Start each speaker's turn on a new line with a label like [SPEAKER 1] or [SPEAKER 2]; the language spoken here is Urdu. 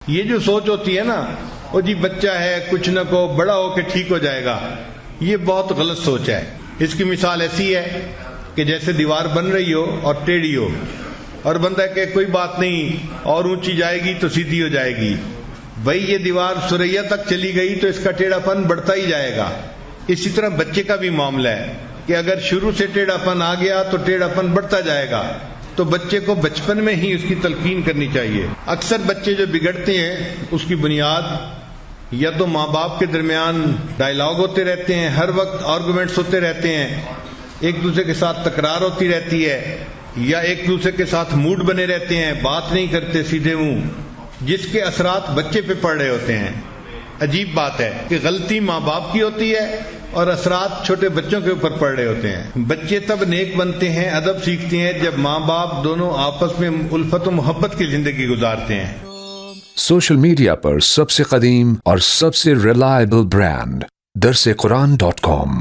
[SPEAKER 1] یہ جو سوچ ہوتی ہے نا، وہ جی بچہ ہے کچھ نہ کو بڑا ہو کے ٹھیک ہو جائے گا، یہ بہت غلط سوچ ہے۔ اس کی مثال ایسی ہے کہ جیسے دیوار بن رہی ہو اور ٹیڑھی ہو، اور بندہ کہ کوئی بات نہیں اور اونچی جائے گی تو سیدھی ہو جائے گی۔ بھئی یہ دیوار ثریا تک چلی گئی تو اس کا ٹیڑھا پن بڑھتا ہی جائے گا۔ اسی طرح بچے کا بھی معاملہ ہے کہ اگر شروع سے ٹیڑھا پن آ گیا تو ٹیڑھا پن بڑھتا جائے گا، تو بچے کو بچپن میں ہی اس کی تلقین کرنی چاہیے۔ اکثر بچے جو بگڑتے ہیں اس کی بنیاد یا تو ماں باپ کے درمیان ڈائلاگ ہوتے رہتے ہیں، ہر وقت آرگومنٹس ہوتے رہتے ہیں، ایک دوسرے کے ساتھ تکرار ہوتی رہتی ہے، یا ایک دوسرے کے ساتھ موڈ بنے رہتے ہیں، بات نہیں کرتے سیدھے منہ، جس کے اثرات بچے پہ پڑ رہے ہوتے ہیں۔ عجیب بات ہے کہ غلطی ماں باپ کی ہوتی ہے اور اثرات چھوٹے بچوں کے اوپر پڑ رہے ہوتے ہیں۔ بچے تب نیک بنتے ہیں، ادب سیکھتے ہیں، جب ماں باپ دونوں آپس میں الفت و محبت کی زندگی گزارتے ہیں۔
[SPEAKER 2] سوشل میڈیا پر سب سے قدیم اور سب سے ریلائبل برانڈ درسقرآن.com